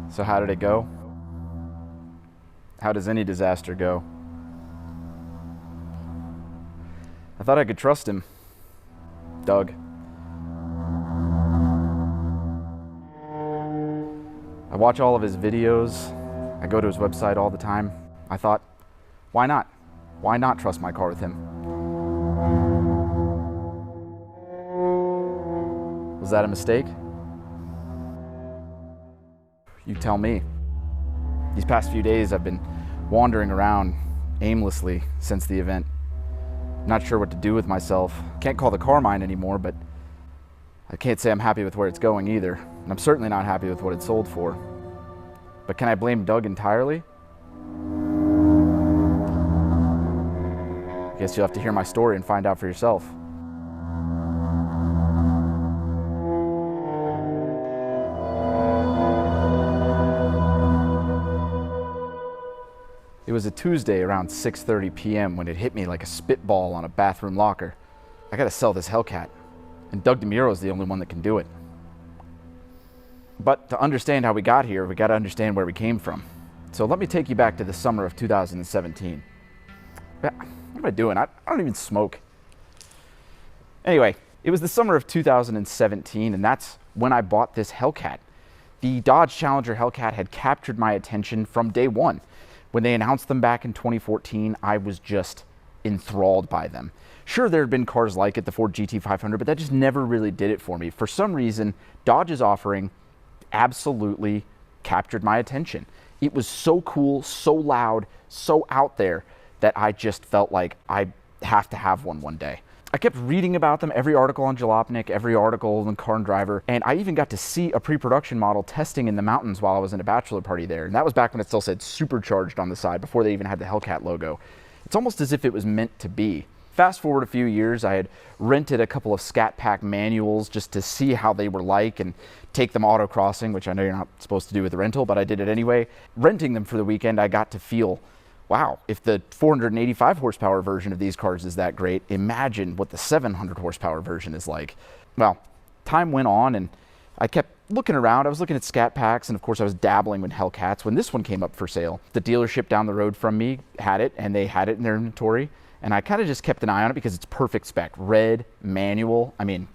So how did it go? How does any disaster go? I thought I could trust him. Doug. I watch all of his videos. I go to his website all the time. I thought, why not? Why not trust my car with him? Was that a mistake? You tell me. These past few days I've been wandering around aimlessly since the event. Not sure what to do with myself. Can't call the car mine anymore, but I can't say I'm happy with where it's going either. And I'm certainly not happy with what it sold for. But can I blame Doug entirely? I guess you'll have to hear my story and find out for yourself. It was a Tuesday around 6:30 p.m. when it hit me like a spitball on a bathroom locker. I gotta sell this Hellcat, and Doug Demuro is the only one that can do it. But to understand how we got here, we gotta understand where we came from. So let me take you back to the summer of 2017. What am I doing? I don't even smoke. Anyway, it was the summer of 2017, and that's when I bought this Hellcat. The Dodge Challenger Hellcat had captured my attention from day one. When they announced them back in 2014, I was just enthralled by them. Sure, there had been cars like it, the Ford GT500, but that just never really did it for me. For some reason, Dodge's offering absolutely captured my attention. It was so cool, so loud, so out there that I just felt like I have to have one day. I kept reading about them, every article on Jalopnik, every article in Car and Driver, and I even got to see a pre-production model testing in the mountains while I was in a bachelor party there. And that was back when it still said supercharged on the side, before they even had the Hellcat logo. It's almost as if it was meant to be. Fast forward a few years, I had rented a couple of Scat Pack manuals just to see how they were like and take them autocrossing, which I know you're not supposed to do with the rental, but I did it anyway. Renting them for the weekend, I got to feel, wow, if the 485 horsepower version of these cars is that great, imagine what the 700 horsepower version is like. Well, time went on and I kept looking around. I was looking at Scat Packs, and of course I was dabbling with Hellcats when this one came up for sale. The dealership down the road from me had it, and they had it in their inventory, and I kind of just kept an eye on it because it's perfect spec. Red, manual, I mean,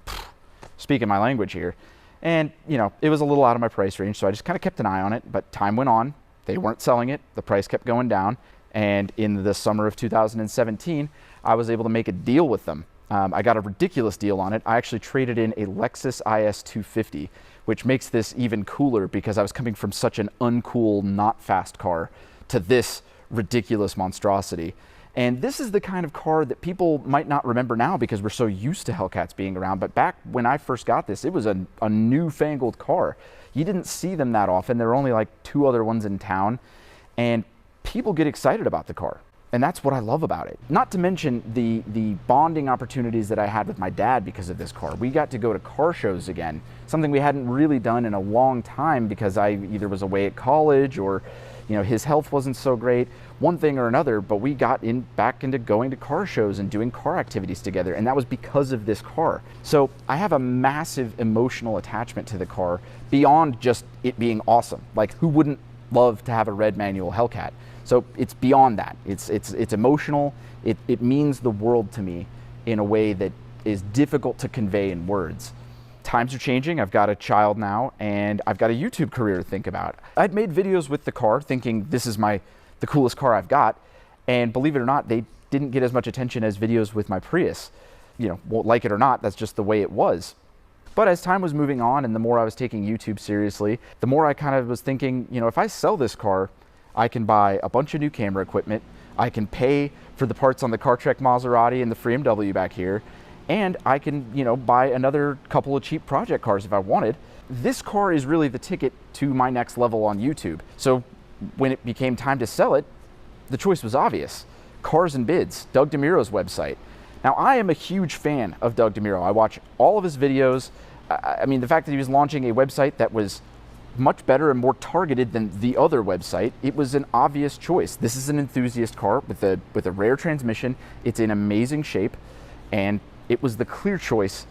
speaking my language here. And, you know, it was a little out of my price range, so I just kind of kept an eye on it, but time went on. They weren't selling it. The price kept going down. And in the summer of 2017, I was able to make a deal with them. I got a ridiculous deal on it. I actually traded in a Lexus IS 250, which makes this even cooler because I was coming from such an uncool, not fast car to this ridiculous monstrosity. And this is the kind of car that people might not remember now because we're so used to Hellcats being around. But back when I first got this, it was a newfangled car. You didn't see them that often. There were only like 2 other ones in town. And people get excited about the car, and that's what I love about it. Not to mention the bonding opportunities that I had with my dad because of this car. We got to go to car shows again, something we hadn't really done in a long time because I either was away at college or, you know, his health wasn't so great, one thing or another, but we got back into going to car shows and doing car activities together, and that was because of this car. So I have a massive emotional attachment to the car beyond just it being awesome. Like, who wouldn't love to have a red manual Hellcat? So it's beyond that. It's emotional. It means the world to me in a way that is difficult to convey in words. Times are changing. I've got a child now, and I've got a YouTube career to think about. I'd made videos with the car thinking this is the coolest car I've got, and believe it or not, they didn't get as much attention as videos with my Prius. You know, well, like it or not, that's just the way it was. But as time was moving on and the more I was taking YouTube seriously, the more I kind of was thinking, you know, if I sell this car, I can buy a bunch of new camera equipment, I can pay for the parts on the CarTrek Maserati and the Free MW back here, and I can, you know, buy another couple of cheap project cars if I wanted. This car is really the ticket to my next level on YouTube. So when it became time to sell it, the choice was obvious. Cars and Bids, Doug Demuro's website. Now, I am a huge fan of Doug Demuro. I watch all of his videos. I mean, the fact that he was launching a website that was much better and more targeted than the other website, it was an obvious choice. This is an enthusiast car with a rare transmission. It's in amazing shape, and it was the clear choice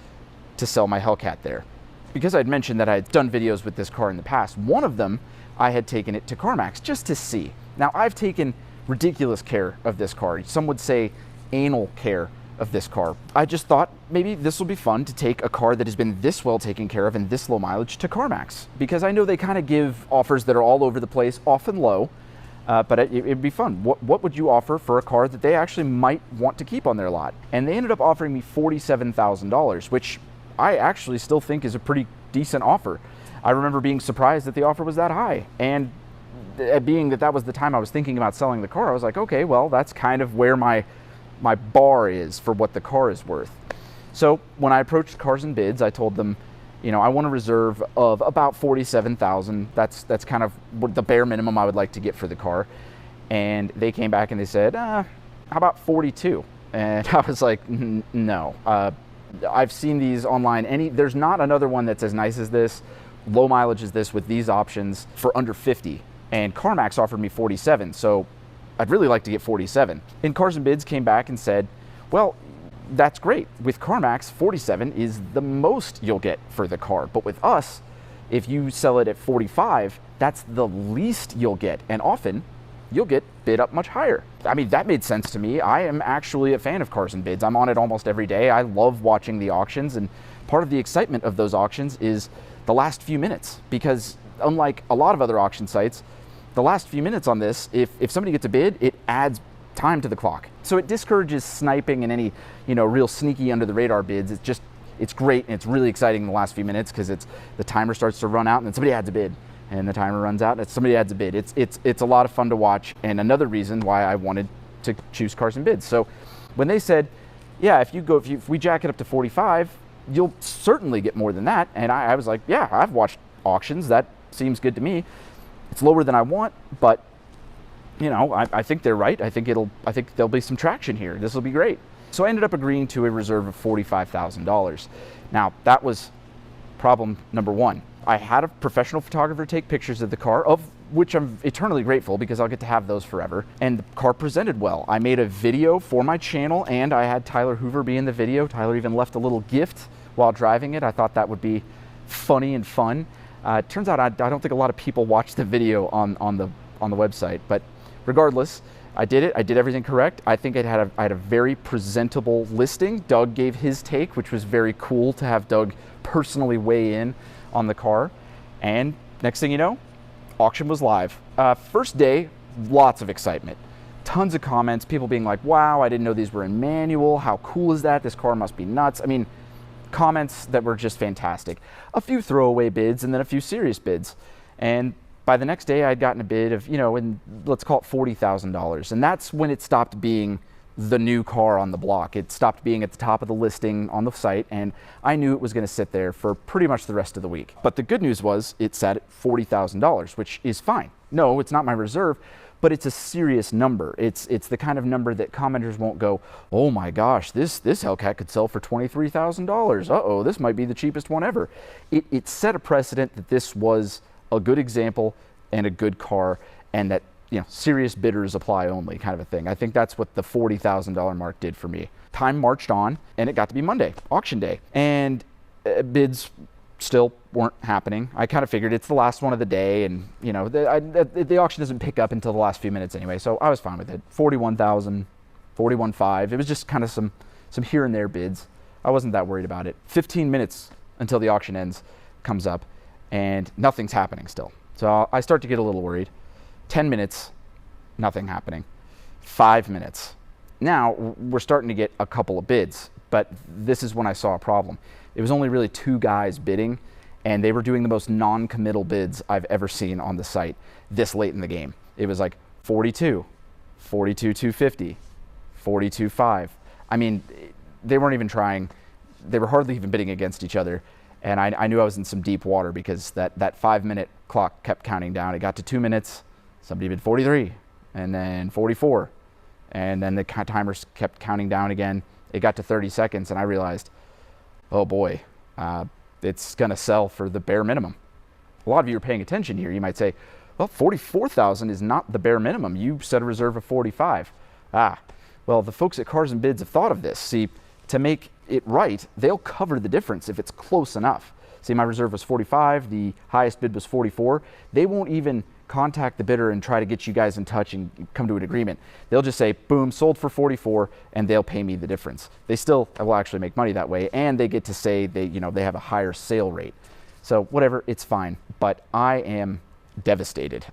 to sell my Hellcat there. because I'd mentioned that I had done videos with this car in the past, one of them I had taken it to CarMax just to see. Now, I've taken ridiculous care of this car. Some would say anal care of this car. I just thought maybe this will be fun to take a car that has been this well taken care of and this low mileage to CarMax, because I know they kind of give offers that are all over the place, often low, but it'd be fun. What would you offer for a car that they actually might want to keep on their lot? And they ended up offering me $47,000, which I actually still think is a pretty decent offer. I remember being surprised that the offer was that high, and being that was the time I was thinking about selling the car, I was like, okay, well, that's kind of where my bar is for what the car is worth. So when I approached Cars and Bids, I told them, you know, I want a reserve of about $47,000. That's kind of what the bare minimum I would like to get for the car. And they came back and they said, how about 42? And I was like, no. I've seen these online. There's not another one that's as nice as this, low mileage as this, with these options for under 50. And CarMax offered me 47, so I'd really like to get 47. And Cars and Bids came back and said, well, that's great. With CarMax, 47 is the most you'll get for the car. But with us, if you sell it at 45, that's the least you'll get. And often, you'll get bid up much higher. I mean, that made sense to me. I am actually a fan of Cars and Bids. I'm on it almost every day. I love watching the auctions, and part of the excitement of those auctions is the last few minutes, because unlike a lot of other auction sites, the last few minutes on this, if somebody gets a bid, it adds time to the clock. So it discourages sniping and any, you know, real sneaky under the radar bids. It's great, and it's really exciting in the last few minutes, because the timer starts to run out and then somebody adds a bid, and the timer runs out and somebody adds a bid. It's a lot of fun to watch, and another reason why I wanted to choose Cars and Bids. So when they said, yeah, if we jack it up to 45, you'll certainly get more than that. And I was like, yeah, I've watched auctions. That seems good to me. It's lower than I want, but you know, I think they're right. I think there'll be some traction here. This will be great. So I ended up agreeing to a reserve of $45,000. Now, that was problem number one. I had a professional photographer take pictures of the car, of which I'm eternally grateful, because I'll get to have those forever. And the car presented well. I made a video for my channel, and I had Tyler Hoover be in the video. Tyler even left a little gift while driving it. I thought that would be funny and fun. It turns out I don't think a lot of people watch the video on the website, but regardless, I did it. I did everything correct. I think I had a very presentable listing. Doug gave his take, which was very cool to have Doug personally weigh in on the car. And next thing you know, auction was live. First day, lots of excitement. Tons of comments, people being like, wow, I didn't know these were in manual. How cool is that? This car must be nuts. I mean, comments that were just fantastic. A few throwaway bids and then a few serious bids. And by the next day, I'd gotten a bid of, you know, let's call it $40,000. And that's when it stopped being the new car on the block. It stopped being at the top of the listing on the site, and I knew it was going to sit there for pretty much the rest of the week. But the good news was it sat at $40,000, which is fine. No, it's not my reserve, but it's a serious number. It's the kind of number that commenters won't go, oh my gosh, this Hellcat could sell for $23,000. Uh-oh, this might be the cheapest one ever. It set a precedent that this was a good example and a good car, and that, you know, serious bidders apply only kind of a thing. I think that's what the $40,000 mark did for me. Time marched on, and it got to be Monday, auction day, and bids still weren't happening. I kind of figured it's the last one of the day, and you know, the auction doesn't pick up until the last few minutes anyway, so I was fine with it. 41,000, 41.5. It was just kind of some here and there bids. I wasn't that worried about it. 15 minutes until the auction ends comes up, and nothing's happening still. So I start to get a little worried. 10 minutes, nothing happening. 5 minutes. Now we're starting to get a couple of bids, but this is when I saw a problem. It was only really 2 guys bidding, and they were doing the most non-committal bids I've ever seen on the site this late in the game. It was like 42, 42,250, 42.5. I mean, they weren't even trying. They were hardly even bidding against each other. And I knew I was in some deep water, because that 5-minute clock kept counting down. It got to 2 minutes, somebody bid 43, and then 44. And then the timers kept counting down again. It got to 30 seconds, and I realized, oh boy, it's gonna sell for the bare minimum. A lot of you are paying attention here. You might say, well, 44,000 is not the bare minimum. You set a reserve of 45. Well, the folks at Cars and Bids have thought of this. See, to make it right, they'll cover the difference if it's close enough. say my reserve was 45, the highest bid was 44, they won't even contact the bidder and try to get you guys in touch and come to an agreement. They'll just say, boom, sold for 44, and they'll pay me the difference. They still will actually make money that way, and they get to say they have a higher sale rate. So whatever, it's fine. But I am devastated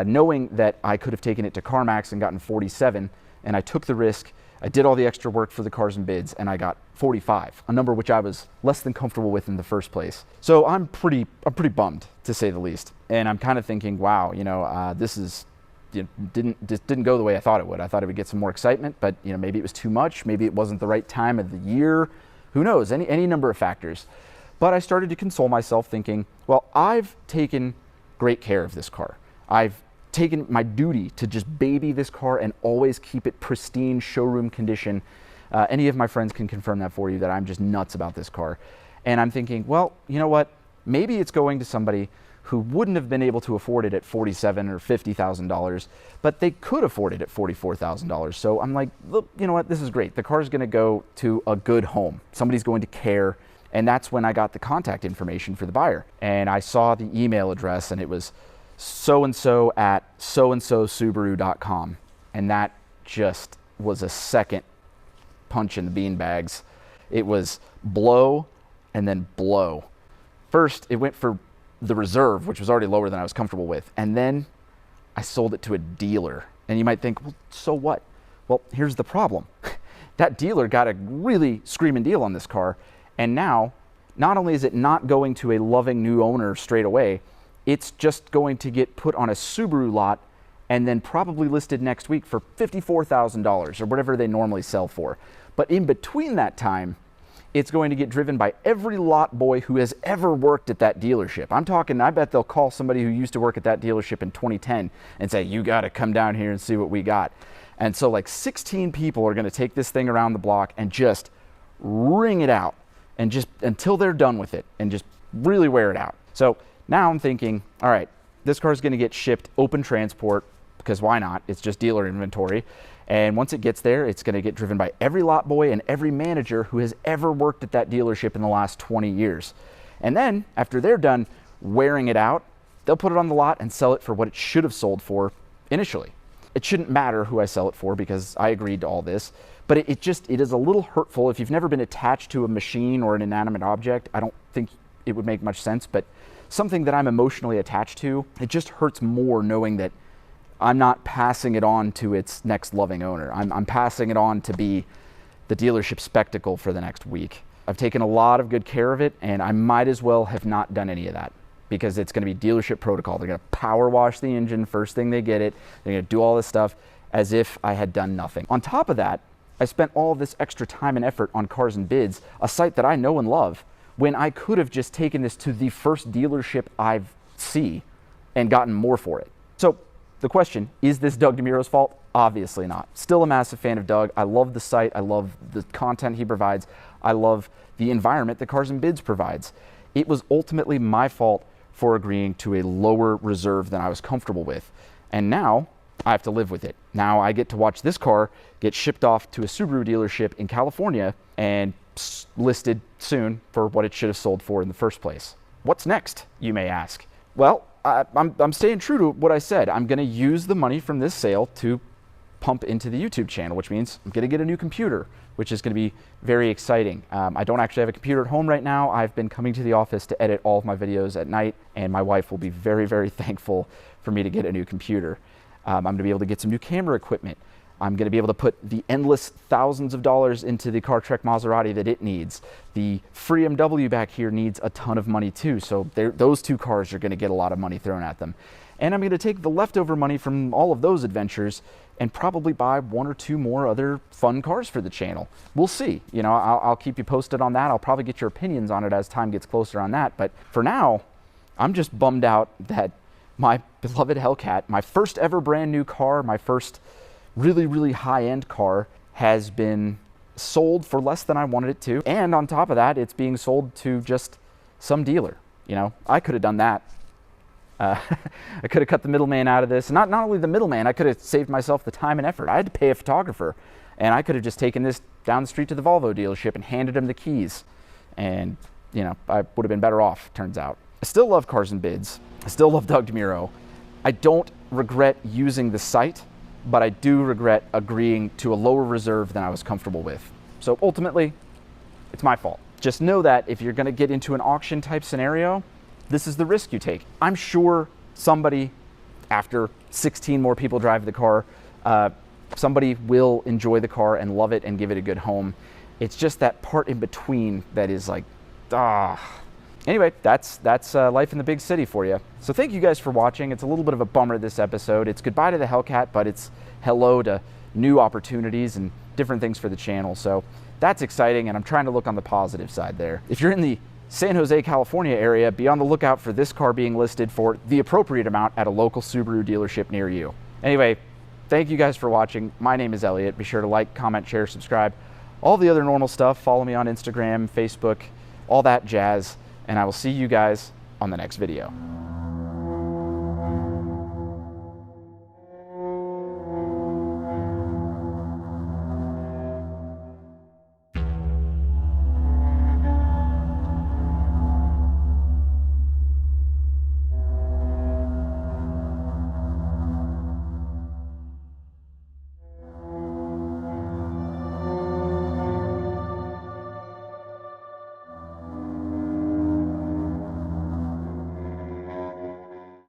knowing that I could have taken it to CarMax and gotten 47, and I took the risk. I did all the extra work for the cars and bids, and I got 45, a number which I was less than comfortable with in the first place. So I'm pretty bummed, to say the least. And I'm kind of thinking, wow, this didn't go the way I thought it would. I thought it would get some more excitement, but maybe it was too much. Maybe it wasn't the right time of the year. Who knows? Any number of factors. But I started to console myself thinking, well, I've taken great care of this car. I've taken my duty to just baby this car and always keep it pristine showroom condition. Any of my friends can confirm that for you, that I'm just nuts about this car. And I'm thinking, well, you know what? Maybe it's going to somebody who wouldn't have been able to afford it at $47,000 or $50,000, but they could afford it at $44,000. So I'm like, look, you know what? This is great. The car is going to go to a good home. Somebody's going to care. And that's when I got the contact information for the buyer. And I saw the email address, and it was so-and-so at so-and-so-subaru.com. And that just was a second punch in the beanbags. It was blow and then blow. First, it went for the reserve, which was already lower than I was comfortable with. And then I sold it to a dealer. And you might think, well, so what? Well, here's the problem. That dealer got a really screaming deal on this car. And now, not only is it not going to a loving new owner straight away, it's just going to get put on a Subaru lot and then probably listed next week for $54,000 or whatever they normally sell for. But in between that time, it's going to get driven by every lot boy who has ever worked at that dealership. I'm talking, I bet they'll call somebody who used to work at that dealership in 2010 and say, you got to come down here and see what we got. And so like 16 people are going to take this thing around the block and just wring it out, and just until they're done with it, and just really wear it out. So now I'm thinking, all right, this car is going to get shipped open transport, because why not? It's just dealer inventory. And once it gets there, it's going to get driven by every lot boy and every manager who has ever worked at that dealership in the last 20 years. And then after they're done wearing it out, they'll put it on the lot and sell it for what it should have sold for initially. It shouldn't matter who I sell it for, because I agreed to all this. But it is a little hurtful. If you've never been attached to a machine or an inanimate object, I don't think it would make much sense. But something that I'm emotionally attached to, it just hurts more knowing that I'm not passing it on to its next loving owner. I'm passing it on to be the dealership spectacle for the next week. I've taken a lot of good care of it, and I might as well have not done any of that, because it's going to be dealership protocol. They're going to power wash the engine first thing they get it. They're going to do all this stuff as if I had done nothing. On top of that, I spent all this extra time and effort on Cars and Bids, a site that I know and love, when I could have just taken this to the first dealership I see and gotten more for it. So the question, is this Doug Demuro's fault? Obviously not. Still a massive fan of Doug. I love the site. I love the content he provides. I love the environment that Cars and Bids provides. It was ultimately my fault for agreeing to a lower reserve than I was comfortable with. And now I have to live with it. Now I get to watch this car get shipped off to a Subaru dealership in California and listed soon for what it should have sold for in the first place. What's next, you may ask? Well, I'm staying true to what I said. I'm going to use the money from this sale to pump into the YouTube channel, which means I'm going to get a new computer, which is going to be very exciting. I don't actually have a computer at home right now. I've been coming to the office to edit all of my videos at night, and my wife will be very, very thankful for me to get a new computer. I'm going to be able to get some new camera equipment. I'm going to be able to put the endless thousands of dollars into the CarTrek Maserati that it needs. The free MW back here needs a ton of money too, so those two cars are going to get a lot of money thrown at them. And I'm going to take the leftover money from all of those adventures and probably buy one or two more other fun cars for the channel. We'll see. You know, I'll keep you posted on that. I'll probably get your opinions on it as time gets closer on that. But for now, I'm just bummed out that my beloved Hellcat, my first ever brand new car, my first really, really high-end car, has been sold for less than I wanted it to. And on top of that, it's being sold to just some dealer. You know, I could have done that. I could have cut the middleman out of this. Not only the middleman, I could have saved myself the time and effort. I had to pay a photographer, and I could have just taken this down the street to the Volvo dealership and handed him the keys. And you know, I would have been better off, turns out. I still love Cars and Bids. I still love Doug Demuro. I don't regret using the site, but I do regret agreeing to a lower reserve than I was comfortable with. So ultimately, it's my fault. Just know that if you're gonna get into an auction type scenario, this is the risk you take. I'm sure somebody, after 16 more people drive the car, somebody will enjoy the car and love it and give it a good home. It's just that part in between that is like, Anyway, that's life in the big city for you. So thank you guys for watching. It's a little bit of a bummer this episode. It's goodbye to the Hellcat, but it's hello to new opportunities and different things for the channel. So that's exciting, and I'm trying to look on the positive side there. If you're in the San Jose, California area, be on the lookout for this car being listed for the appropriate amount at a local Subaru dealership near you. Anyway, thank you guys for watching. My name is Elliott. Be sure to like, comment, share, subscribe. All the other normal stuff. Follow me on Instagram, Facebook, all that jazz. And I will see you guys on the next video.